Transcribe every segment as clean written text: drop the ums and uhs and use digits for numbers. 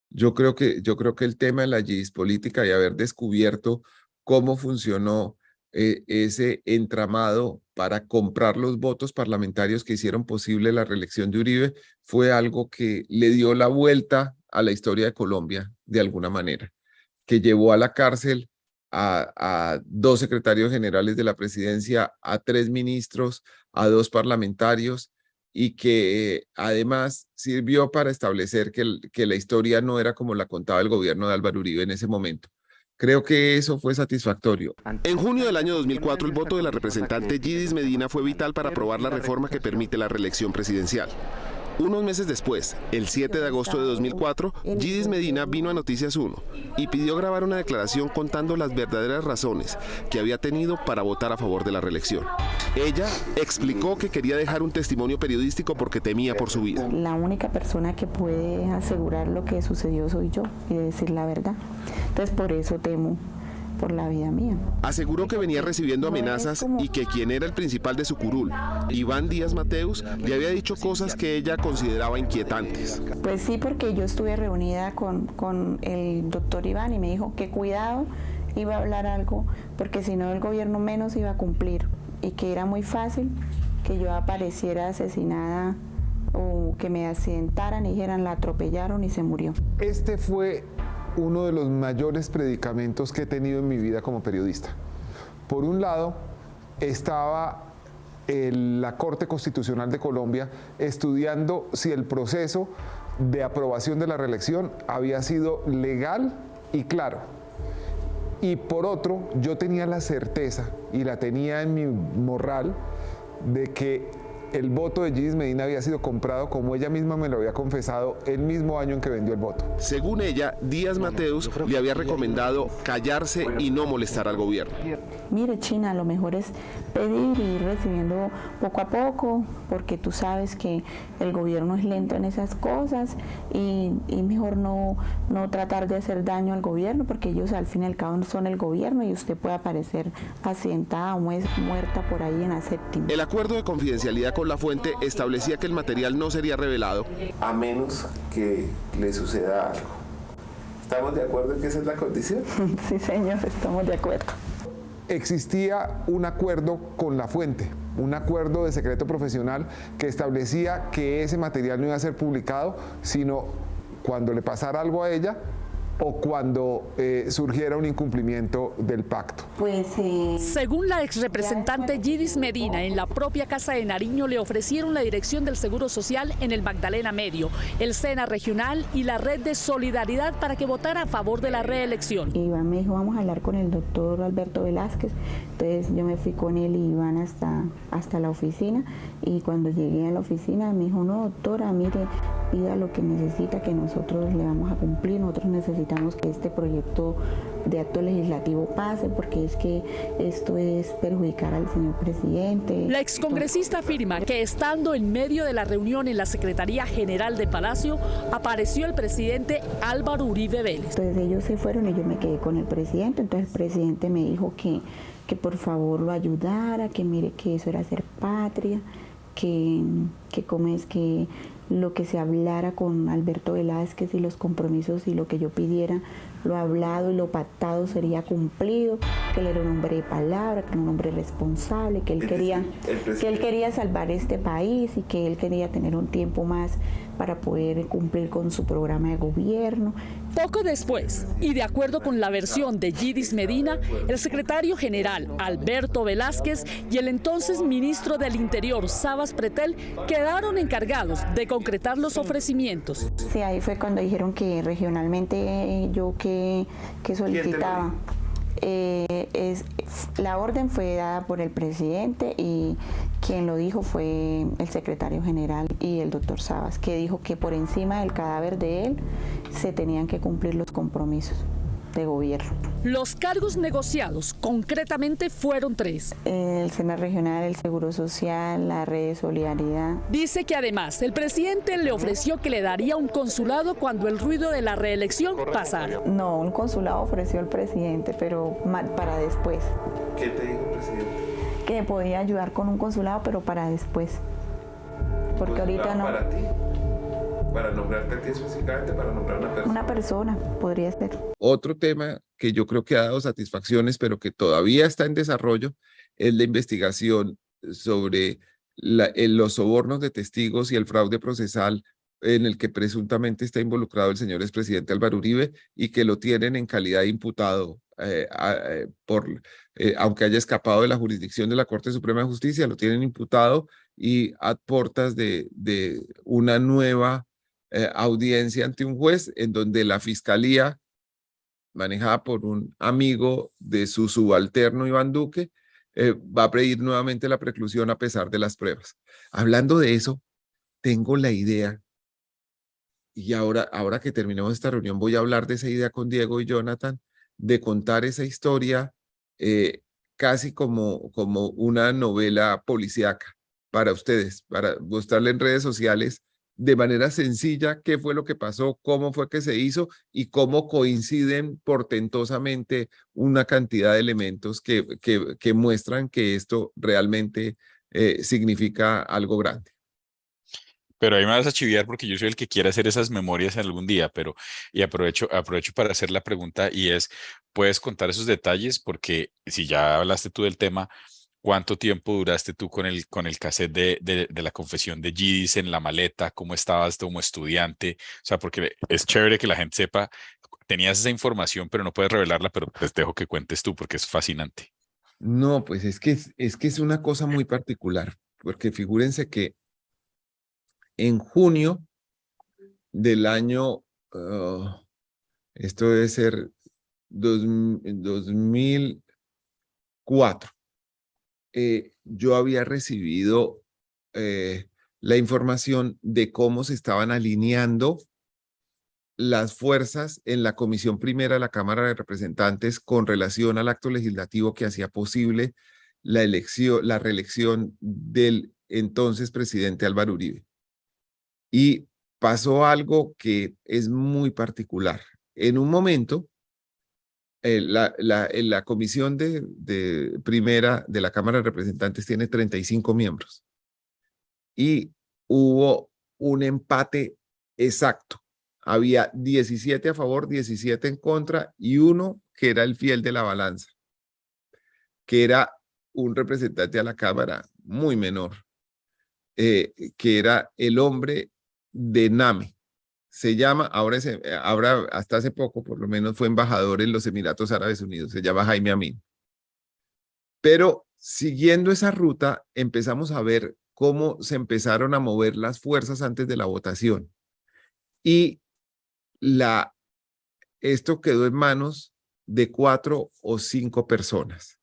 Yo creo que el tema de la política y haber descubierto cómo funcionó ese entramado para comprar los votos parlamentarios que hicieron posible la reelección de Uribe fue algo que le dio la vuelta a la historia de Colombia de alguna manera, que llevó a la cárcel a dos secretarios generales de la presidencia, a tres ministros, a dos parlamentarios, y que además sirvió para establecer que la historia no era como la contaba el gobierno de Álvaro Uribe en ese momento. Creo que eso fue satisfactorio. En junio del año 2004, el voto de la representante Yidis Medina fue vital para aprobar la reforma que permite la reelección presidencial. Unos meses después, el 7 de agosto de 2004, Yidis Medina vino a Noticias 1 y pidió grabar una declaración contando las verdaderas razones que había tenido para votar a favor de la reelección. Ella explicó que quería dejar un testimonio periodístico porque temía por su vida. La única persona que puede asegurar lo que sucedió soy yo y decir la verdad. Entonces por eso temo por la vida mía. Aseguró que venía recibiendo amenazas y que quien era el principal de su curul, Iván Díaz Mateus, le había dicho cosas que ella consideraba inquietantes. Pues sí, porque yo estuve reunida con el doctor Iván y me dijo que cuidado, iba a hablar algo, porque si no el gobierno menos iba a cumplir y que era muy fácil que yo apareciera asesinada o que me accidentaran y dijeran la atropellaron y se murió. Este fue uno de los mayores predicamentos que he tenido en mi vida como periodista. Por un lado, estaba la Corte Constitucional de Colombia estudiando si el proceso de aprobación de la reelección había sido legal y claro. Y por otro, yo tenía la certeza, y la tenía en mi morral, de que el voto de Yidis Medina había sido comprado como ella misma me lo había confesado el mismo año en que vendió el voto. Según ella, Díaz Mateus le había recomendado callarse y no molestar al gobierno. Mire, China, lo mejor es pedir y ir recibiendo poco a poco, porque tú sabes que el gobierno es lento en esas cosas y mejor no tratar de hacer daño al gobierno, porque ellos al fin y al cabo son el gobierno y usted puede aparecer accidentada o muerta por ahí en la séptima. El acuerdo de confidencialidad con la fuente establecía que el material no sería revelado a menos que le suceda algo. ¿Estamos de acuerdo en que esa es la condición? Sí, señor, estamos de acuerdo. Existía un acuerdo con la fuente, un acuerdo de secreto profesional que establecía que ese material no iba a ser publicado, sino cuando le pasara algo a ella o cuando surgiera un incumplimiento del pacto. Según la exrepresentante Yidis Medina, en la propia Casa de Nariño le ofrecieron la dirección del Seguro Social en el Magdalena Medio, el SENA Regional y la Red de Solidaridad para que votara a favor de la reelección. Iván me dijo, vamos a hablar con el doctor Alberto Velázquez. Entonces yo me fui con él y Iván hasta la oficina, y cuando llegué a la oficina me dijo, no, doctora, mire, pida lo que necesita, que nosotros le vamos a cumplir, nosotros necesitamos que este proyecto de acto legislativo pase, porque es que esto es perjudicar al señor presidente. La excongresista afirma que estando en medio de la reunión en la Secretaría General de Palacio, apareció el presidente Álvaro Uribe Vélez. Entonces ellos se fueron y yo me quedé con el presidente, entonces el presidente me dijo que por favor lo ayudara, que mire que eso era hacer patria, que como es que lo que se hablara con Alberto Velázquez y los compromisos y lo que yo pidiera, lo hablado y lo pactado sería cumplido, que él era un hombre de palabra, que era un hombre responsable, que él quería salvar este país y que él quería tener un tiempo más para poder cumplir con su programa de gobierno. Poco después, y de acuerdo con la versión de Yidis Medina, el secretario general Alberto Velázquez y el entonces ministro del Interior Sabas Pretel quedaron encargados de concretar los ofrecimientos. Sí, ahí fue cuando dijeron que regionalmente yo que solicitaba. La orden fue dada por el presidente y quien lo dijo fue el secretario general y el doctor Sabas, que dijo que por encima del cadáver de él se tenían que cumplir los compromisos de gobierno. Los cargos negociados concretamente fueron 3. El SENA Regional, el Seguro Social, la Red de Solidaridad. Dice que además el presidente le ofreció que le daría un consulado cuando el ruido de la reelección pasara. No, un consulado ofreció el presidente, pero para después. ¿Qué te dijo el presidente? Que podía ayudar con un consulado, pero para después. Porque ahorita no. ¿Para ti? ¿Para nombrarte aquí específicamente? ¿Para nombrar una persona? Una persona podría ser. Otro tema que yo creo que ha dado satisfacciones, pero que todavía está en desarrollo, es la investigación sobre los sobornos de testigos y el fraude procesal en el que presuntamente está involucrado el señor expresidente Álvaro Uribe y que lo tienen en calidad de imputado, aunque haya escapado de la jurisdicción de la Corte Suprema de Justicia, lo tienen imputado y a puertas de una nueva audiencia ante un juez en donde la fiscalía, manejada por un amigo de su subalterno Iván Duque, va a pedir nuevamente la preclusión a pesar de las pruebas. Hablando de eso, tengo la idea, y ahora que terminemos esta reunión voy a hablar de esa idea con Diego y Jonathan, de contar esa historia casi como una novela policíaca para ustedes, para mostrarle en redes sociales de manera sencilla qué fue lo que pasó, cómo fue que se hizo y cómo coinciden portentosamente una cantidad de elementos que muestran que esto realmente significa algo grande. Pero ahí me vas a chiviar porque yo soy el que quiere hacer esas memorias algún día, y aprovecho para hacer la pregunta y es, ¿puedes contar esos detalles? Porque si ya hablaste tú del tema, ¿cuánto tiempo duraste tú con el cassette de la confesión de Yidis en la maleta? ¿Cómo estabas como estudiante? O sea, porque es chévere que la gente sepa, tenías esa información, pero no puedes revelarla, pero pues dejo que cuentes tú porque es fascinante. No, pues es que es una cosa muy particular, porque figúrense que en junio del año, esto debe ser 2004, yo había recibido la información de cómo se estaban alineando las fuerzas en la Comisión Primera de la Cámara de Representantes con relación al acto legislativo que hacía posible la reelección del entonces presidente Álvaro Uribe. Y pasó algo que es muy particular. En un momento, la comisión de primera de la Cámara de Representantes tiene 35 miembros y hubo un empate exacto. Había 17 a favor, 17 en contra y uno que era el fiel de la balanza, que era un representante a la Cámara muy menor, que era el hombre de Name. Se llama, ahora hasta hace poco por lo menos fue embajador en los Emiratos Árabes Unidos, se llama Jaime Amin. Pero siguiendo esa ruta empezamos a ver cómo se empezaron a mover las fuerzas antes de la votación. Y esto quedó en manos de 4 o 5 personas.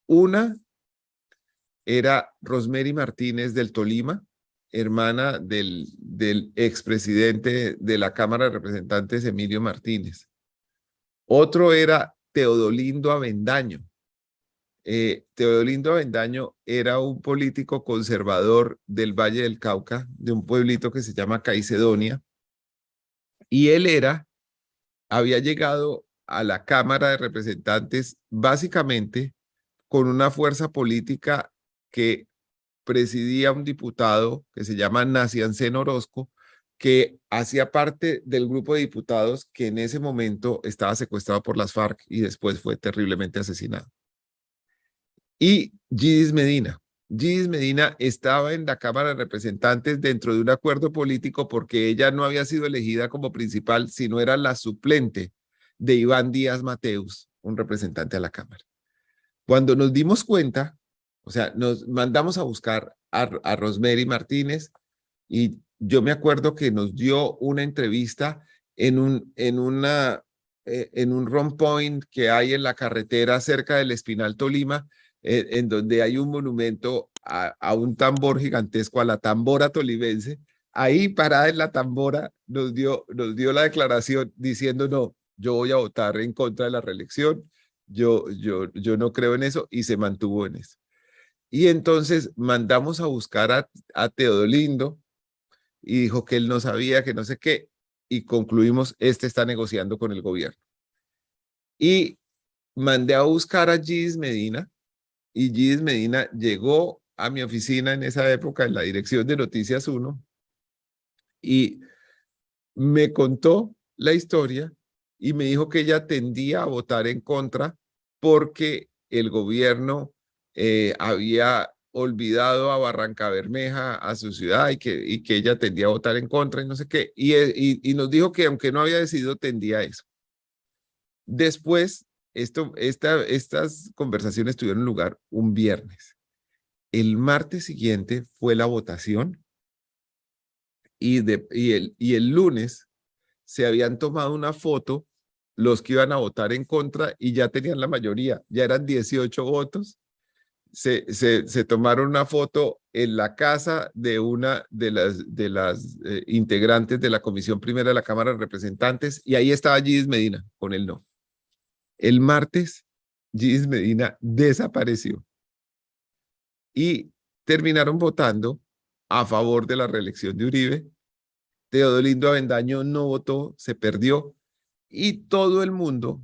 Una era Rosemary Martínez del Tolima, hermana del expresidente de la Cámara de Representantes, Emilio Martínez. Otro era Teodolindo Avendaño. Teodolindo Avendaño era un político conservador del Valle del Cauca, de un pueblito que se llama Caicedonia, y él había llegado a la Cámara de Representantes básicamente con una fuerza política que presidía un diputado que se llama Naciancén Orozco, que hacía parte del grupo de diputados que en ese momento estaba secuestrado por las FARC y después fue terriblemente asesinado. Y Yidis Medina. Yidis Medina estaba en la Cámara de Representantes dentro de un acuerdo político porque ella no había sido elegida como principal, sino era la suplente de Iván Díaz Mateus, un representante a la Cámara. Cuando nos dimos cuenta, o sea, nos mandamos a buscar a Rosemary Martínez y yo me acuerdo que nos dio una entrevista en un run point que hay en la carretera cerca del Espinal Tolima, en donde hay un monumento a un tambor gigantesco, a la tambora tolimense. Ahí parada en la tambora nos dio la declaración diciendo no, yo voy a votar en contra de la reelección, yo no creo en eso y se mantuvo en eso. Y entonces mandamos a buscar a Teodolindo y dijo que él no sabía, que no sé qué, y concluimos, está negociando con el gobierno. Y mandé a buscar a Yidis Medina, y Yidis Medina llegó a mi oficina en esa época, en la dirección de Noticias 1, Y me contó la historia y me dijo que ella tendía a votar en contra porque el gobierno había olvidado a Barrancabermeja, a su ciudad, y que ella tendía a votar en contra y no sé qué. Y nos dijo que aunque no había decidido, tendía a eso. Después, estas conversaciones tuvieron lugar un viernes. El martes siguiente fue la votación y el lunes se habían tomado una foto los que iban a votar en contra y ya tenían la mayoría, ya eran 18 votos. Se tomaron una foto en la casa de una de las integrantes de la Comisión Primera de la Cámara de Representantes y ahí estaba Yidis Medina con el no. El martes, Yidis Medina desapareció y terminaron votando a favor de la reelección de Uribe. Teodolindo Avendaño no votó, se perdió y todo el mundo,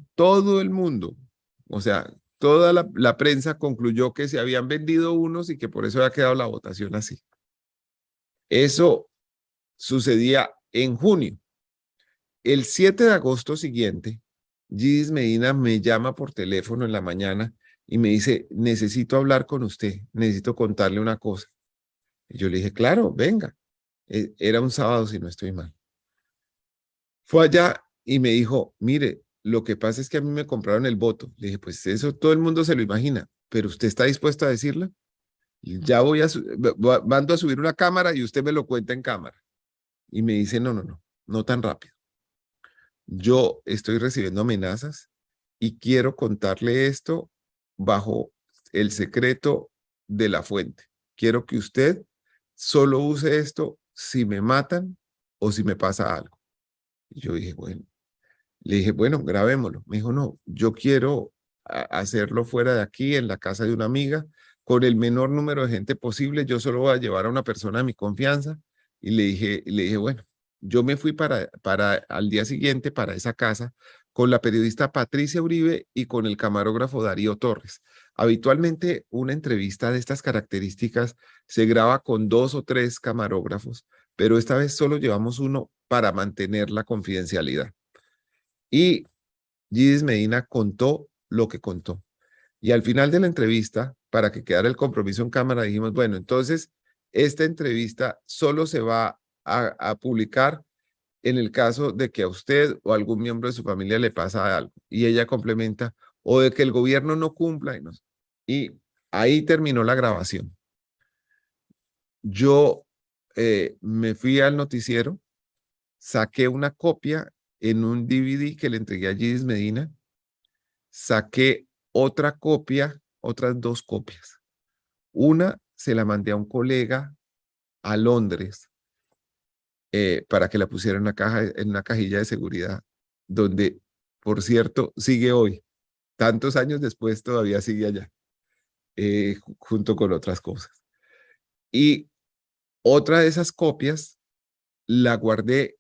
o sea, toda la prensa concluyó que se habían vendido unos y que por eso había quedado la votación así. Eso sucedía en junio. El 7 de agosto siguiente, Yidis Medina me llama por teléfono en la mañana y me dice, necesito hablar con usted, necesito contarle una cosa. Y yo le dije, claro, venga. Era un sábado, si no estoy mal. Fue allá y me dijo, mire, lo que pasa es que a mí me compraron el voto. Le dije, pues eso todo el mundo se lo imagina, pero ¿usted está dispuesto a decirlo? Ya mando a subir una cámara y usted me lo cuenta en cámara. Y me dice, no tan rápido. Yo estoy recibiendo amenazas y quiero contarle esto bajo el secreto de la fuente. Quiero que usted solo use esto si me matan o si me pasa algo. Y yo dije, bueno, le dije, bueno, grabémoslo. Me dijo, no, yo quiero hacerlo fuera de aquí, en la casa de una amiga, con el menor número de gente posible. Yo solo voy a llevar a una persona de mi confianza. Y le dije, bueno, yo me fui al día siguiente para esa casa con la periodista Patricia Uribe y con el camarógrafo Darío Torres. Habitualmente una entrevista de estas características se graba con 2 o 3 camarógrafos, pero esta vez solo llevamos uno para mantener la confidencialidad. Y Yidis Medina contó lo que contó. Y al final de la entrevista, para que quedara el compromiso en cámara, dijimos, bueno, entonces esta entrevista solo se va a publicar en el caso de que a usted o a algún miembro de su familia le pasa algo. Y ella complementa, o de que el gobierno no cumpla. Y ahí terminó la grabación. Yo me fui al noticiero, saqué una copia en un DVD que le entregué a Yidis Medina, saqué otra copia, otras 2 copias. Una se la mandé a un colega a Londres para que la pusiera en una cajilla de seguridad, donde, por cierto, sigue hoy. Tantos años después todavía sigue allá, junto con otras cosas. Y otra de esas copias la guardé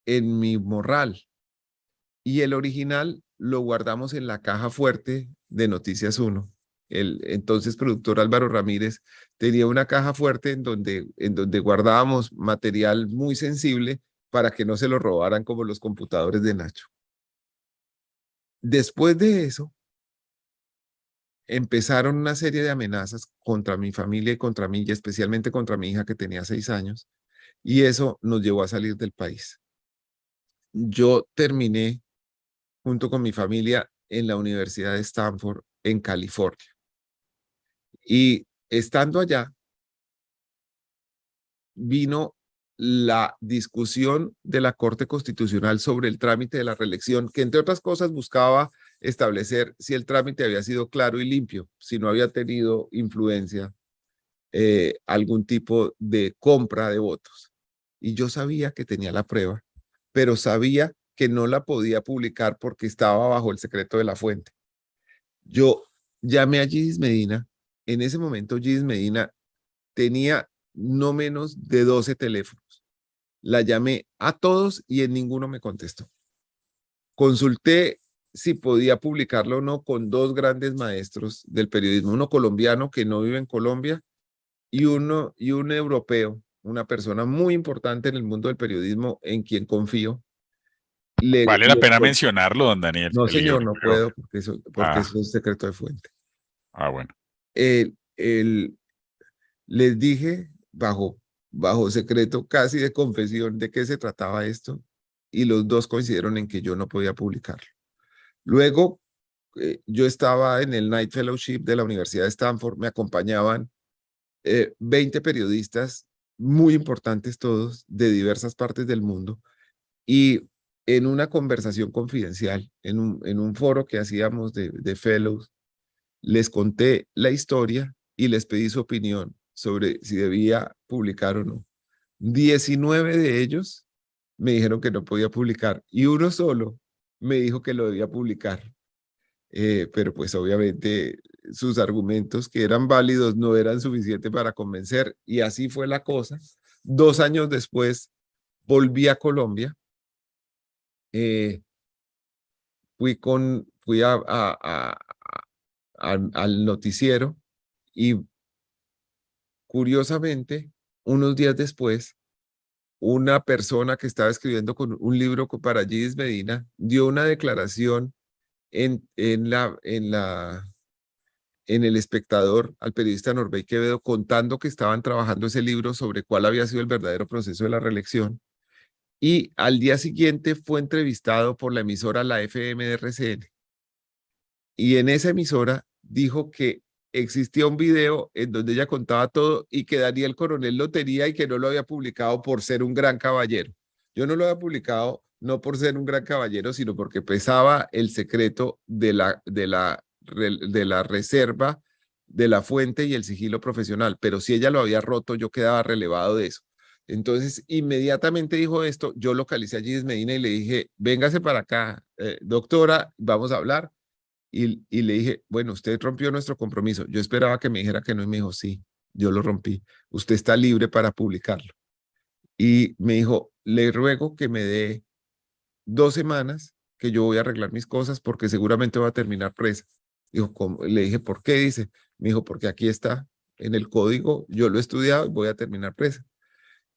en mi morral y el original lo guardamos en la caja fuerte de Noticias 1. El entonces productor Álvaro Ramírez tenía una caja fuerte en donde guardábamos material muy sensible para que no se lo robaran como los computadores de Nacho. Después de eso, empezaron una serie de amenazas contra mi familia y contra mí, y especialmente contra mi hija que tenía 6 años, y eso nos llevó a salir del país. Yo terminé junto con mi familia en la Universidad de Stanford, en California. Y estando allá, vino la discusión de la Corte Constitucional sobre el trámite de la reelección, que entre otras cosas buscaba establecer si el trámite había sido claro y limpio, si no había tenido influencia algún tipo de compra de votos. Y yo sabía que tenía la prueba, pero sabía que no la podía publicar porque estaba bajo el secreto de la fuente. Yo llamé a Yidis Medina. En ese momento Yidis Medina tenía no menos de 12 teléfonos. La llamé a todos y en ninguno me contestó. Consulté si podía publicarlo o no con 2 grandes maestros del periodismo, uno colombiano que no vive en Colombia y un europeo, una persona muy importante en el mundo del periodismo en quien confío. Vale la pena mencionarlo, don Daniel, No, el señor, libro. no puedo porque eso es secreto de fuente. Bueno. Les dije bajo secreto casi de confesión de qué se trataba esto y los dos coincidieron en que yo no podía publicarlo. Luego, yo estaba en el Knight Fellowship de la Universidad de Stanford, me acompañaban 20 periodistas muy importantes todos de diversas partes del mundo y en una conversación confidencial, en un foro que hacíamos de fellows, les conté la historia y les pedí su opinión sobre si debía publicar o no. 19 de ellos me dijeron que no podía publicar y uno solo me dijo que lo debía publicar. Pero pues obviamente sus argumentos que eran válidos no eran suficientes para convencer y así fue la cosa. 2 años después volví a Colombia, fui al noticiero y curiosamente unos días después una persona que estaba escribiendo con un libro para Yidis Medina dio una declaración en El Espectador al periodista Norbey Quevedo contando que estaban trabajando ese libro sobre cuál había sido el verdadero proceso de la reelección y al día siguiente fue entrevistado por la emisora La FM de RCN y en esa emisora dijo que existía un video en donde ella contaba todo y que Daniel Coronel lo tenía y que no lo había publicado por ser un gran caballero. Yo no lo había publicado no por ser un gran caballero, sino porque pesaba el secreto de la reserva, de la fuente y el sigilo profesional. Pero si ella lo había roto, yo quedaba relevado de eso. Entonces, inmediatamente dijo esto, yo localicé a Yidis Medina y le dije, véngase para acá, doctora, vamos a hablar. Y le dije, bueno, usted rompió nuestro compromiso. Yo esperaba que me dijera que no y me dijo, sí, yo lo rompí. Usted está libre para publicarlo. Y me dijo, le ruego que me dé 2 semanas que yo voy a arreglar mis cosas porque seguramente va a terminar presa. Dijo, ¿cómo? Le dije, ¿por qué? Dice, me dijo, porque aquí está en el código, yo lo he estudiado y voy a terminar presa.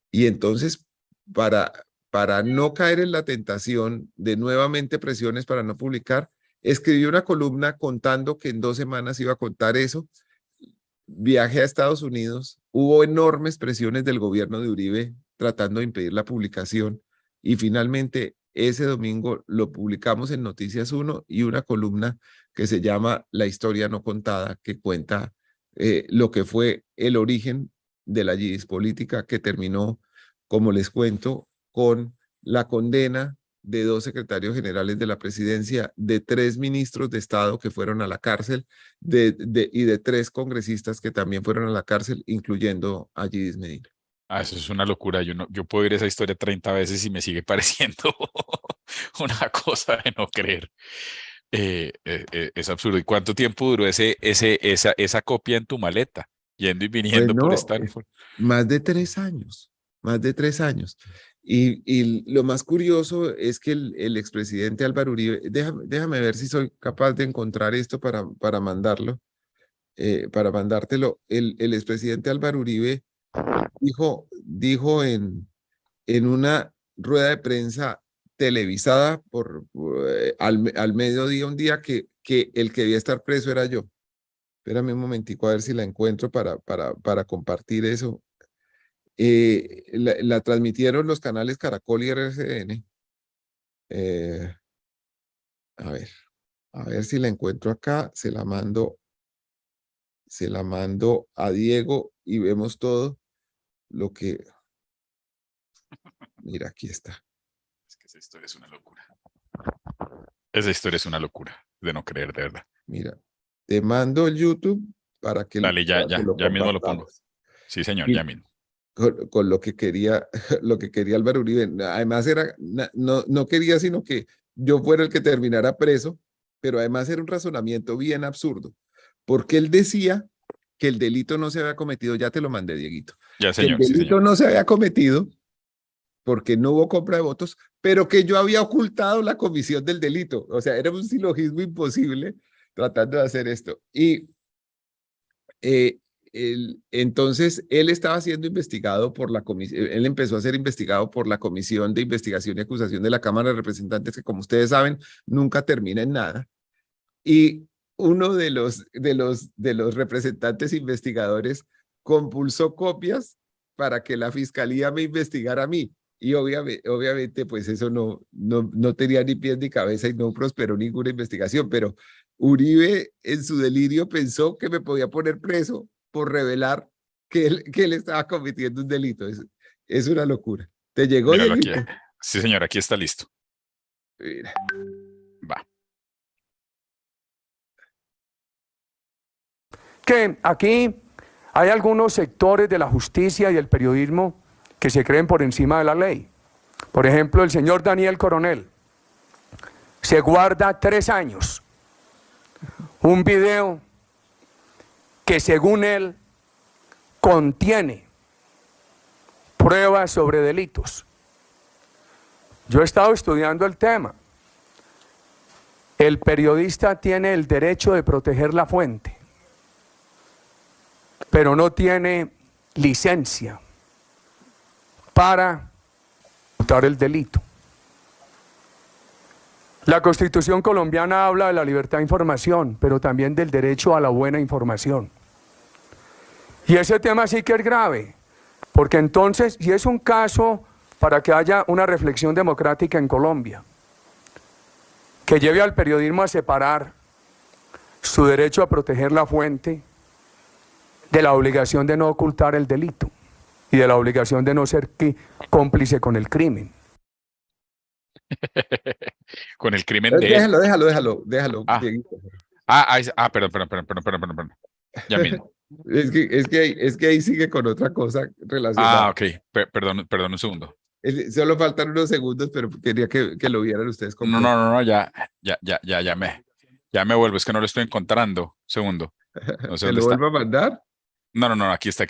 Y entonces, para no caer en la tentación de nuevamente presiones para no publicar, escribí una columna contando que en 2 semanas iba a contar eso. Viajé a Estados Unidos, hubo enormes presiones del gobierno de Uribe tratando de impedir la publicación y finalmente ese domingo lo publicamos en Noticias 1 y una columna que se llama La historia no contada, que cuenta lo que fue el origen de la Yidis política que terminó, como les cuento, con la condena de 2 secretarios generales de la presidencia, de 3 ministros de Estado que fueron a la cárcel y de 3 congresistas que también fueron a la cárcel, incluyendo a Yidis Medina. Eso es una locura. Yo puedo oír esa historia 30 veces y me sigue pareciendo una cosa de no creer. Es absurdo. ¿Y cuánto tiempo duró esa copia en tu maleta? Yendo y viniendo por Stanford. Más de 3 años, más de 3 años. Y lo más curioso es que el expresidente Álvaro Uribe, déjame ver si soy capaz de encontrar esto para mandarlo, para mandártelo. El expresidente Álvaro Uribe dijo en una rueda de prensa televisada al mediodía un día que el que debía estar preso era yo. Espérame un momentico a ver si la encuentro para compartir eso. La transmitieron los canales Caracol y RCN. A ver si la encuentro acá, se la mando a Diego y vemos todo lo que... Mira, aquí está. Es que esa historia es una locura. Esa historia es una locura, de no creer, de verdad. Mira, te mando el YouTube para que... Dale, ya mismo lo pongo. Sí, señor, ya mismo. Con lo que quería Álvaro Uribe. Además no quería sino que yo fuera el que terminara preso, pero además era un razonamiento bien absurdo, porque él decía que el delito no se había cometido, ya te lo mandé, Dieguito. Ya, señor, que el delito no se había cometido porque no hubo compra de votos, pero que yo había ocultado la comisión del delito. O sea, era un silogismo imposible tratando de hacer esto. Y entonces, él estaba siendo investigado por la comisión, él empezó a ser investigado por la Comisión de Investigación y Acusación de la Cámara de Representantes, que como ustedes saben, nunca termina en nada. Y uno de los representantes investigadores compulsó copias para que la fiscalía me investigara a mí. Y obviamente, pues eso no tenía ni pies ni cabeza y no prosperó ninguna investigación. Pero Uribe, en su delirio, pensó que me podía poner preso por revelar que él estaba cometiendo un delito. Es una locura. ¿Te llegó, Míralo aquí. Dieguito? Sí, señor, aquí está listo. Mira. Va. Que aquí hay algunos sectores de la justicia y el periodismo que se creen por encima de la ley. Por ejemplo, el señor Daniel Coronel se guarda 3 años un video que según él contiene pruebas sobre delitos. Yo he estado estudiando el tema. El periodista tiene el derecho de proteger la fuente, pero no tiene licencia para ejecutar el delito. La Constitución colombiana habla de la libertad de información, pero también del derecho a la buena información. Y ese tema sí que es grave, porque entonces, si es un caso para que haya una reflexión democrática en Colombia, que lleve al periodismo a separar su derecho a proteger la fuente de la obligación de no ocultar el delito y de la obligación de no ser cómplice con el crimen. Con el crimen de... Déjalo, Ah. Dieguito. Perdón. Ya mismo. Es que ahí sigue con otra cosa relacionada. Ok. Perdón un segundo. Solo faltan unos segundos, pero quería que lo vieran ustedes. No, ya me vuelvo. Es que no lo estoy encontrando. Segundo. No sé ¿Te dónde lo está. vuelvo a mandar? No, aquí está.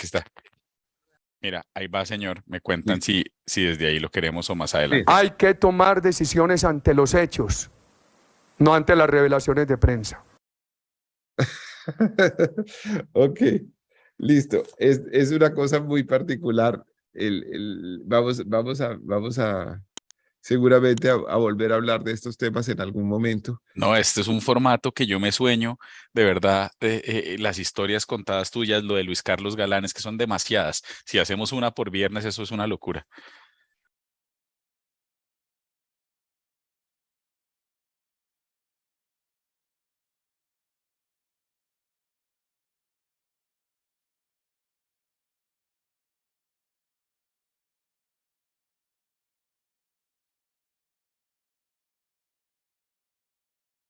Mira, ahí va, señor. Me cuentan si desde ahí lo queremos o más adelante. Hay que tomar decisiones ante los hechos, no ante las revelaciones de prensa. Ok, listo. Es una cosa muy particular. Vamos a seguramente a volver a hablar de estos temas en algún momento. No, este es un formato que yo me sueño, de verdad, las historias contadas tuyas, lo de Luis Carlos Galán, es que son demasiadas. Si hacemos una por viernes, eso es una locura.